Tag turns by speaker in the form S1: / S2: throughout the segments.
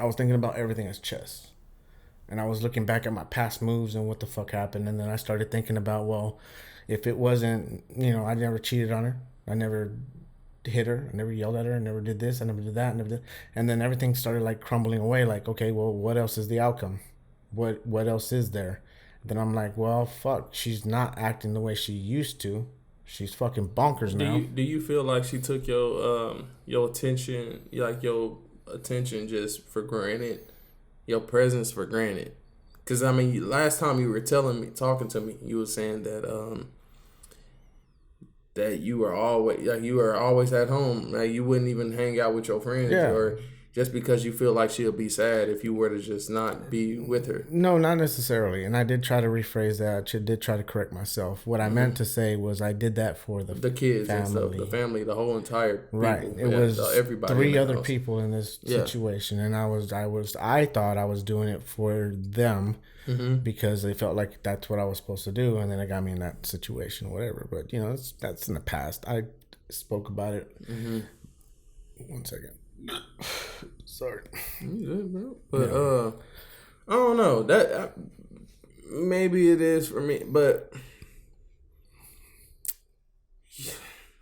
S1: I was thinking about everything as chess. And I was looking back at my past moves and what the fuck happened. And then I started thinking about, well, if it wasn't, I never cheated on her. I never hit her. I never yelled at her. I never did this. I never did that. I never did. And then everything started like crumbling away. Like, okay, well, what else is the outcome? What else is there? Then I'm like, well, fuck. She's not acting the way she used to. She's fucking bonkers now.
S2: Do you feel like she took your attention, like your attention just for granted, your presence for granted? Because I mean, last time you were talking to me, you were saying that that you were always at home, like you wouldn't even hang out with your friends, or just because you feel like she'll be sad if you were to just not be with her.
S1: No, not necessarily. And I did try to rephrase that. I did try to correct myself. What I meant to say was I did that for the
S2: kids
S1: family.
S2: And stuff, the family, the whole entire people.
S1: Right. It was
S2: everybody
S1: 3 other people in this situation, and I thought I was doing it for them because they felt like that's what I was supposed to do, and then it got me in that situation, or whatever. But that's in the past. I spoke about it. 1 second. Sorry.
S2: You good, bro? But I don't know. That maybe it is for me, but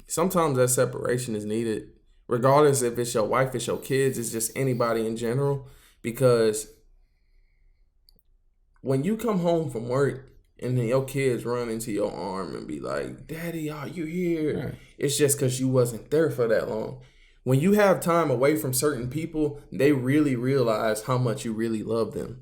S2: sometimes that separation is needed, regardless if it's your wife, it's your kids, it's just anybody in general. Because when you come home from work and then your kids run into your arm and be like, "Daddy, are you here?" Yeah. It's just because you wasn't there for that long. When you have time away from certain people, they really realize how much you really love them.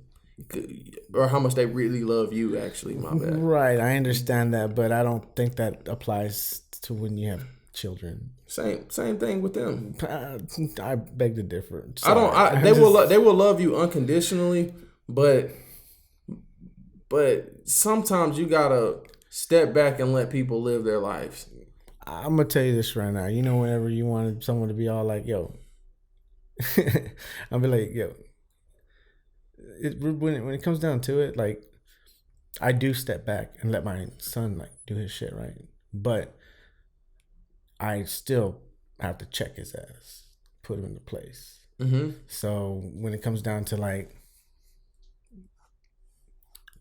S2: Or how much they really love you, actually, my bad.
S1: Right, I understand that, but I don't think that applies to when you have children.
S2: Same thing with them.
S1: I beg to differ.
S2: They will love you unconditionally, but sometimes you gotta step back and let people live their lives.
S1: I'm gonna tell you this right now. Whenever you want someone to be all like, "Yo," I'll be like, "Yo." When it comes down to it, like, I do step back and let my son like do his shit, right? But I still have to check his ass, put him into place. So when it comes down to like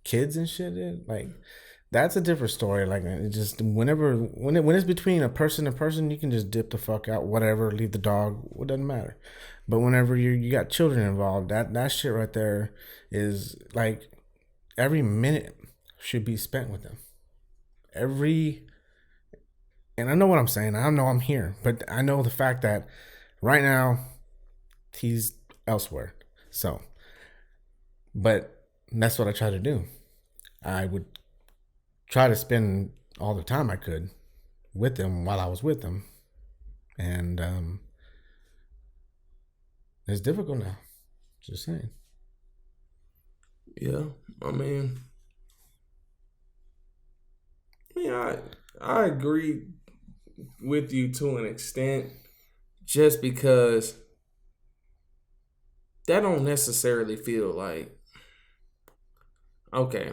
S1: kids and shit, like. That's a different story. Like, it just when it's between a person and person, you can just dip the fuck out, whatever, leave the dog. It doesn't matter. But whenever you got children involved, that shit right there is like every minute should be spent with them. And I know what I'm saying. I know I'm here, but I know the fact that right now he's elsewhere. So, but that's what I try to do. I would try to spend all the time I could with them while I was with them. And it's difficult now. Just saying.
S2: Yeah, I mean, I agree with you to an extent, just because that don't necessarily feel like, okay,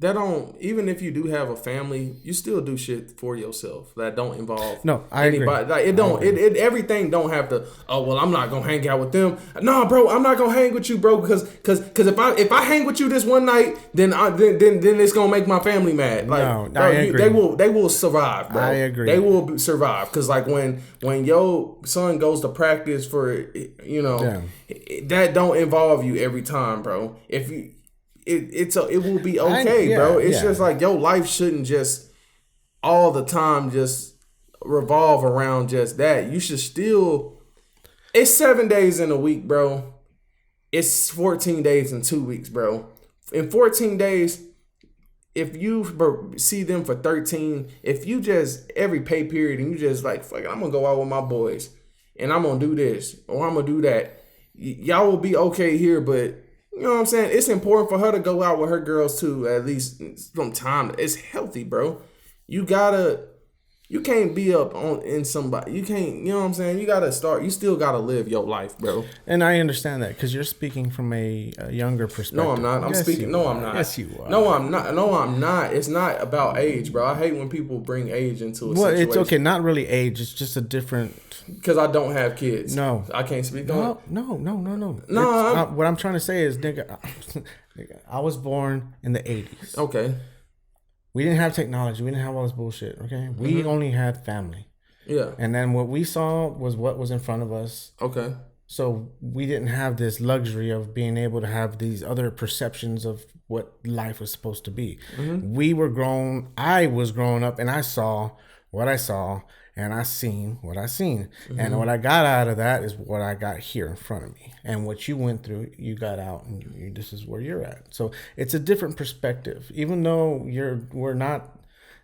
S2: that don't, even if you do have a family, you still do shit for yourself that don't involve
S1: anybody.
S2: Agree. Like it don't, everything don't have to. Oh well, I'm not gonna hang out with them. No, bro, I'm not gonna hang with you, bro, because if I hang with you this one night, then it's gonna make my family mad. Like,
S1: no,
S2: bro,
S1: I agree.
S2: They will survive, bro.
S1: I agree.
S2: They will survive, because like when your son goes to practice for, that don't involve you every time, bro. If you. It will be okay, bro. It's just like your life shouldn't just all the time just revolve around just that. You should still. It's 7 days in a week, bro. It's 14 days in 2 weeks, bro. In 14 days, if you see them for 13, if you just every pay period and you just like, fuck it, I'm gonna go out with my boys and I'm gonna do this or I'm gonna do that. Y'all will be okay here, but. You know what I'm saying? It's important for her to go out with her girls too, at least some time. It's healthy, bro. You gotta You can't be up on in somebody. You can't. You know what I'm saying? You gotta start. You still gotta live your life, bro.
S1: And I understand that because you're speaking from a younger perspective.
S2: No, I'm not. I'm speaking. No, I'm not.
S1: Yes, you are.
S2: No, I'm not. No, I'm not. It's not about age, bro. I hate when people bring age into a situation.
S1: It's okay. Not really age. It's just a different.
S2: Because I don't have kids.
S1: No,
S2: I can't speak on it.
S1: No.
S2: No.
S1: What I'm trying to say is, nigga, I was born in the 80s.
S2: Okay.
S1: We didn't have technology. We didn't have all this bullshit. Okay. We only had family.
S2: Yeah.
S1: And then what we saw was what was in front of us.
S2: Okay.
S1: So we didn't have this luxury of being able to have these other perceptions of what life was supposed to be. We were grown. I was growing up and I saw what I saw and I seen what I seen. And what I got out of that is what I got here in front of me. And what you went through, you got out and this is where you're at. So it's a different perspective. Even though we're not,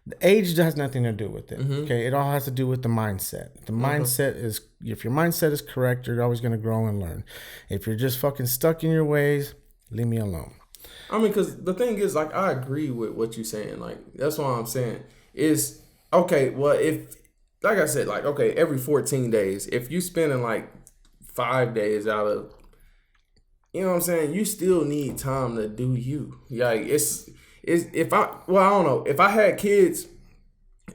S1: the age has nothing to do with it. Okay. It all has to do with the mindset. The mindset is, if your mindset is correct, you're always going to grow and learn. If you're just fucking stuck in your ways, leave me alone.
S2: I mean, because the thing is, like, I agree with what you're saying. Like, that's what I'm saying is, okay, well, if, like I said, like, okay, every 14 days, if you spending like 5 days out of, you know what I'm saying, you still need time to do you. Like, if I don't know, if I had kids,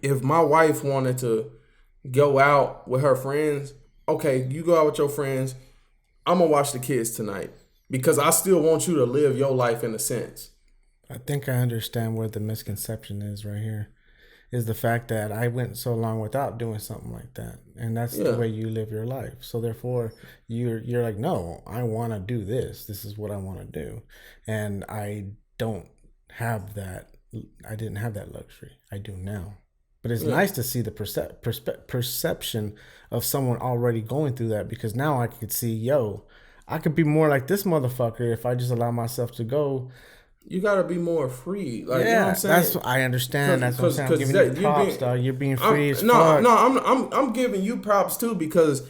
S2: if my wife wanted to go out with her friends, okay, you go out with your friends, I'm gonna watch the kids tonight because I still want you to live your life in a sense.
S1: I think I understand where the misconception is right here. Is the fact that I went so long without doing something like that, and that's the way you live your life. So therefore, you're like, no, I want to do this. This is what I want to do, and I don't have that. I didn't have that luxury. I do now, but it's nice to see the perception of someone already going through that, because now I could see, yo, I could be more like this motherfucker if I just allow myself to go.
S2: You gotta be more free, like, you know what I'm saying.
S1: That's I understand. That's what I'm saying. I'm giving you props, dog. You're being free as fuck.
S2: I'm giving you props too, because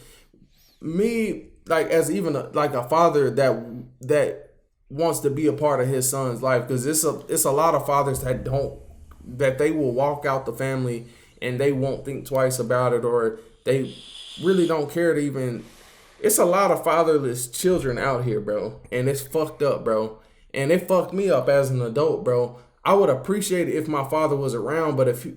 S2: me, like, as even a father that wants to be a part of his son's life, because it's a lot of fathers that they will walk out the family and they won't think twice about it, or they really don't care to even. It's a lot of fatherless children out here, bro, and it's fucked up, bro. And it fucked me up as an adult, bro. I would appreciate it if my father was around, but if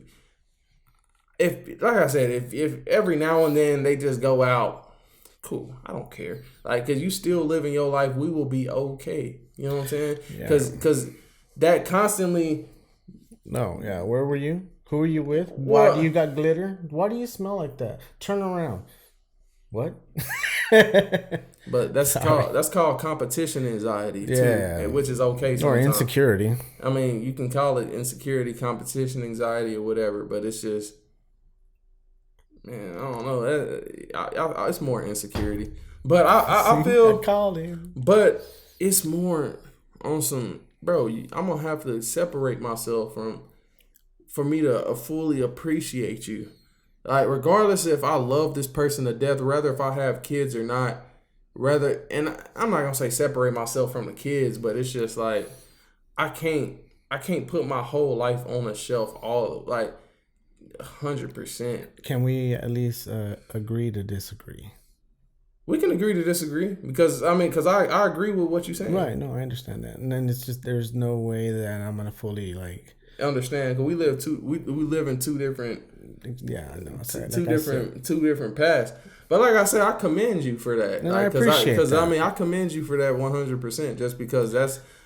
S2: like I said, if every now and then they just go out, cool, I don't care. Like, cause you still living your life, we will be okay. You know what I'm saying?
S1: Yeah.
S2: Cause that constantly.
S1: No, yeah. Where were you? Who are you with? Why do you got glitter? Why do you smell like that? Turn around. What?
S2: But that's called competition anxiety too, which is okay sometimes.
S1: Or insecurity.
S2: I mean, you can call it insecurity, competition anxiety, or whatever, but it's just, man, I don't know. It's more insecurity, but I feel.
S1: I called him.
S2: But it's more on some, bro. I'm gonna have to separate myself for me to fully appreciate you. Like, regardless if I love this person to death, rather if I have kids or not, and I'm not gonna say separate myself from the kids, but it's just like I can't put my whole life on a shelf, all like 100%.
S1: Can we at least agree to disagree?
S2: We can agree to disagree, because I agree with what you're saying.
S1: Right? No, I understand that, and then it's just there's no way that I'm gonna fully like
S2: understand, because we live in two different.
S1: Yeah, I know.
S2: Two different paths. But like I said, I commend you for that.
S1: I appreciate that.
S2: I mean, I commend you for that 100%. Just because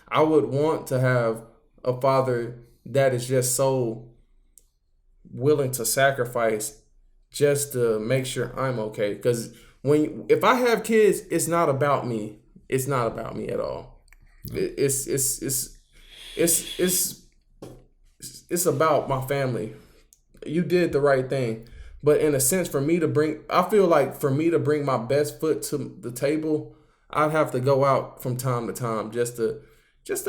S2: I would want to have a father that is just so willing to sacrifice just to make sure I'm okay. Because if I have kids, it's not about me. It's not about me at all. It's about my family. You did the right thing, but in a sense, I feel like for me to bring my best foot to the table, I'd have to go out from time to time just to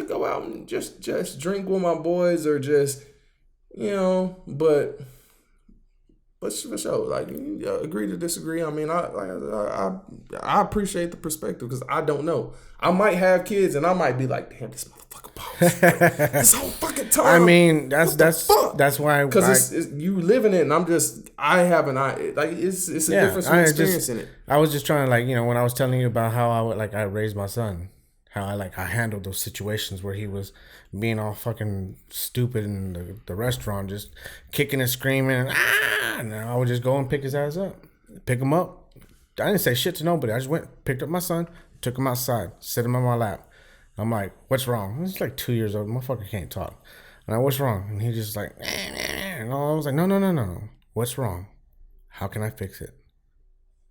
S2: go out and just drink with my boys, or just, you know, but for sure, like, agree to disagree. I mean, I appreciate the perspective, because I don't know. I might have kids and I might be like, damn, this motherfucker fucking post. Like, this whole fucking time.
S1: I mean, that's why.
S2: Because it's you living it, and I haven't. It's a different experience in it.
S1: I was just trying to, like, you know, when I was telling you about how I raised my son, how I handled those situations where he was being all fucking stupid in the restaurant, just kicking and screaming, and I would just go and pick his ass up, pick him up. I didn't say shit to nobody. I just went, picked up my son, took him outside, sit him on my lap. I'm like, what's wrong? He's like 2 years old. Motherfucker can't talk. And I, what's wrong? And he just like, and I was like, no. What's wrong? How can I fix it?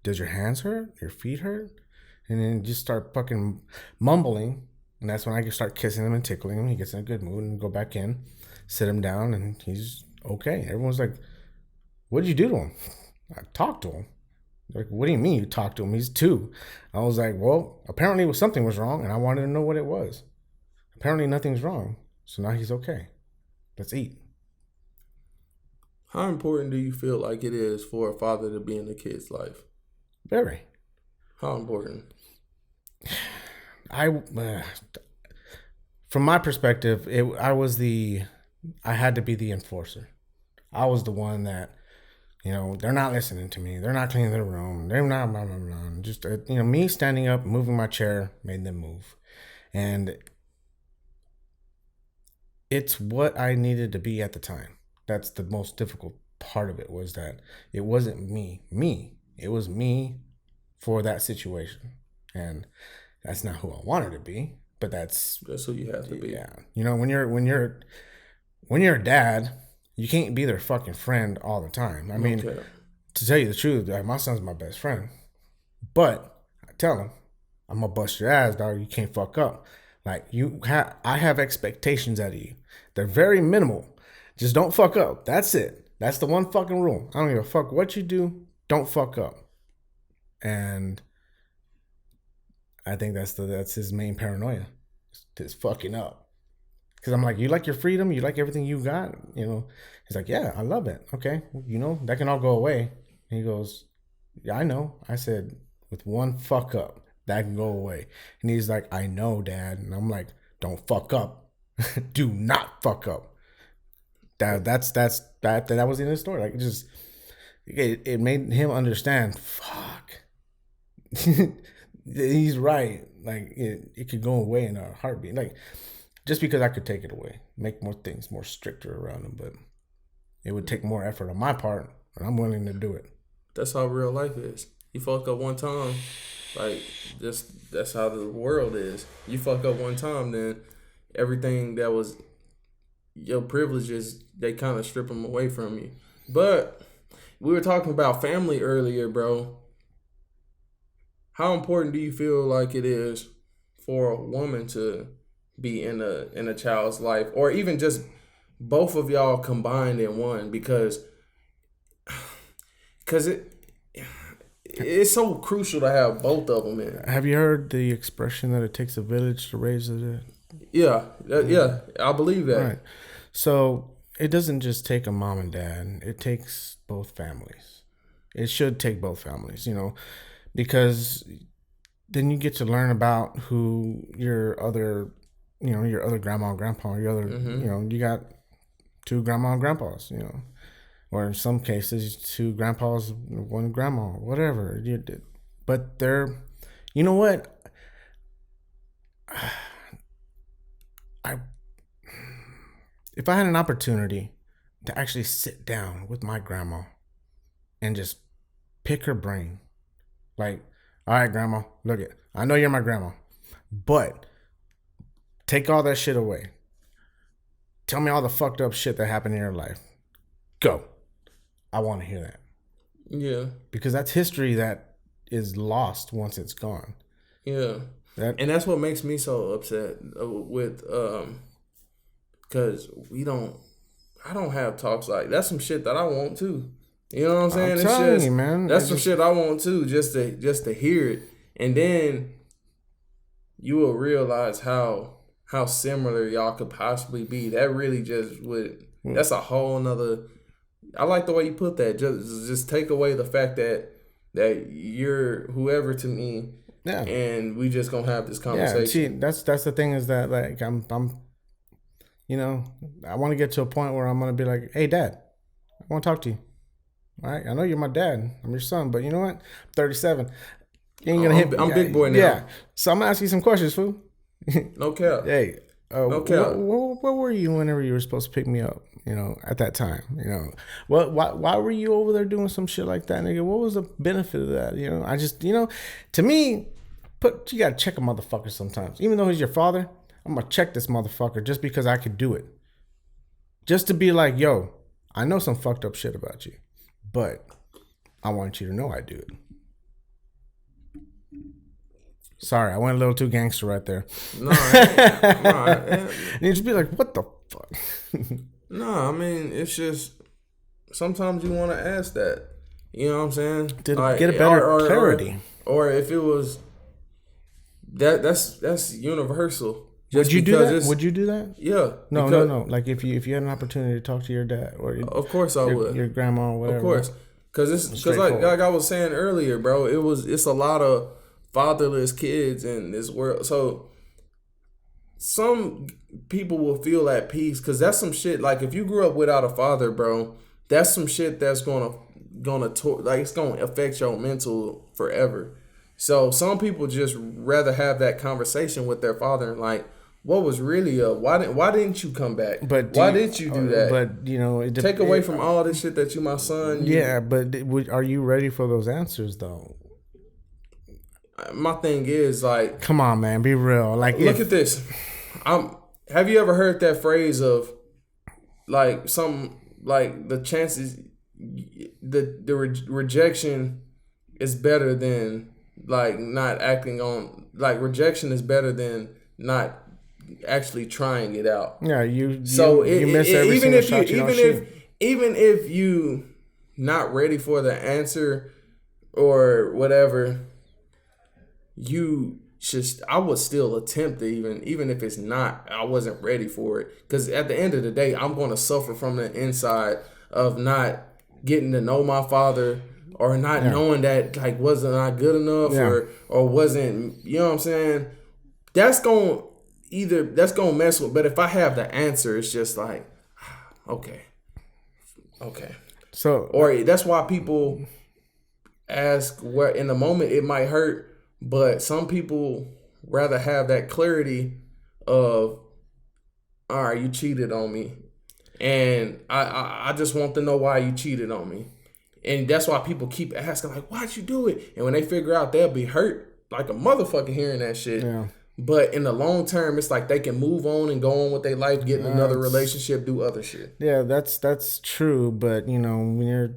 S1: Does your hands hurt? Your feet hurt? And then just start fucking mumbling. And that's when I can start kissing him and tickling him. He gets in a good mood and go back in, sit him down, and he's okay. Everyone's like, what did you do to him? I talked to him. Like, what do you mean you talked to him? He's 2. I was like, well, apparently something was wrong, and I wanted to know what it was. Apparently nothing's wrong, so now he's okay. Let's eat.
S2: How important do you feel like it is for a father to be in a kid's life?
S1: Very.
S2: How important?
S1: From my perspective, I had to be the enforcer. I was the one that, you know, they're not listening to me. They're not cleaning their room. They're not blah, blah, blah. Just, you know, me standing up, moving my chair, made them move. And it's what I needed to be at the time. That's the most difficult part of it, was that it wasn't me. It was me for that situation. And that's not who I wanted to be, but that's
S2: who you have to be.
S1: Yeah. You know, when you're a dad, you can't be their fucking friend all the time. I mean, to tell you the truth, like, my son's my best friend. But I tell him, I'm gonna bust your ass, dog. You can't fuck up. Like, I have expectations out of you. They're very minimal. Just don't fuck up. That's it. That's the one fucking rule. I don't give a fuck what you do. Don't fuck up. And I think that's his main paranoia. Is fucking up. Because I'm like, you like your freedom? You like everything you got? You know? He's like, yeah, I love it. Okay. You know, that can all go away. And he goes, yeah, I know. I said, with one fuck up, that can go away. And he's like, I know, Dad. And I'm like, don't fuck up. Do not fuck up. That was the end of the story. Like, it made him understand, fuck. He's right. Like, it could go away in a heartbeat. Like, just because I could take it away, make more things more stricter around him, but it would take more effort on my part, and I'm willing to do it.
S2: That's how real life is. You fuck up one time, like, that's how the world is. You fuck up one time, then everything that was your privileges, they kind of strip them away from you. But we were talking about family earlier, bro. How important do you feel like it is for a woman to be in a child's life, or even just both of y'all combined in one? Because it's so crucial to have both of them in.
S1: Have you heard the expression that it takes a village to raise a...
S2: Yeah, I believe that.
S1: Right. So it doesn't just take a mom and dad. It takes both families. It should take both families, you know, because then you get to learn about who your other grandma and grandpa, you know, you got 2 grandma and grandpas, you know, or in some cases 2 grandpas, 1 grandma, whatever. But they're, you know what? If I had an opportunity to actually sit down with my grandma and just pick her brain, like, all right, grandma, look it. I know you're my grandma, but take all that shit away. Tell me all the fucked up shit that happened in your life. Go. I want to hear that.
S2: Yeah.
S1: Because that's history that is lost once it's gone.
S2: Yeah. And that's what makes me so upset with, because I don't have talks like, that's some shit that I want too. You know what I'm saying?
S1: I'm telling you, man.
S2: That's some shit I want too, just to hear it. And then you will realize how similar y'all could possibly be. That really just would, that's a whole nother, I like the way you put that. Just take away the fact that you're whoever to me. Yeah. And we just gonna have this conversation.
S1: Yeah, see, that's the thing, is that, like, I'm you know, I want to get to a point where I'm going to be like, hey, Dad, I want to talk to you. All right? I know you're my dad. I'm your son. But you know what? I'm 37. You ain't going to hit me.
S2: I'm big boy now.
S1: Yeah. So I'm going to ask you some questions, fool.
S2: No cap.
S1: Hey.
S2: No cap.
S1: Where were you whenever you were supposed to pick me up? You know, at that time, you know, why were you over there doing some shit like that, nigga? What was the benefit of that? You know, I just, you know, to me, you gotta check a motherfucker sometimes. Even though he's your father, I'm gonna check this motherfucker just because I could do it. Just to be like, yo, I know some fucked up shit about you, but I want you to know I do it. Sorry, I went a little too gangster right there.
S2: No,
S1: and you just be like, what the fuck?
S2: No, I mean, it's just sometimes you want to ask that. You know what I'm saying?
S1: To like, get a better clarity.
S2: Or if it was that's universal.
S1: Would you do that? Would you do that?
S2: Yeah.
S1: No. Like if you had an opportunity to talk to your dad or
S2: of course I would.
S1: Your grandma or whatever.
S2: Of course, because like I was saying earlier, bro. It's a lot of fatherless kids in this world. So some people will feel at peace because that's some shit. Like if you grew up without a father, bro, that's some shit that's gonna it's gonna affect your mental forever. So some people just rather have that conversation with their father and like, what was really up? Why didn't you come back? Why didn't you do that?
S1: But you know,
S2: take away from all this shit that you my son.
S1: Yeah, but are you ready for those answers though?
S2: My thing is like,
S1: come on, man, be real. Like,
S2: look at this. Have you ever heard that phrase of like some like the chances the rejection is better than like not acting on like rejection is better than not actually trying it out.
S1: Yeah, you miss every single shot you don't shoot.
S2: Even if you not ready for the answer or whatever, I would still attempt it even if it's not, I wasn't ready for it. Because at the end of the day, I'm going to suffer from the inside of not getting to know my father or not knowing that like wasn't I good enough or wasn't, you know what I'm saying? That's going to mess with, but if I have the answer, it's just like, okay.
S1: So,
S2: or that's why people ask where in the moment it might hurt. But some people rather have that clarity of, all right, you cheated on me. And I just want to know why you cheated on me. And that's why people keep asking, like, why'd you do it? And when they figure out, they'll be hurt like a motherfucker hearing that shit.
S1: Yeah.
S2: But in the long term, it's like they can move on and go on with their life, get in another relationship, do other shit.
S1: Yeah, that's true. But, you know, when you're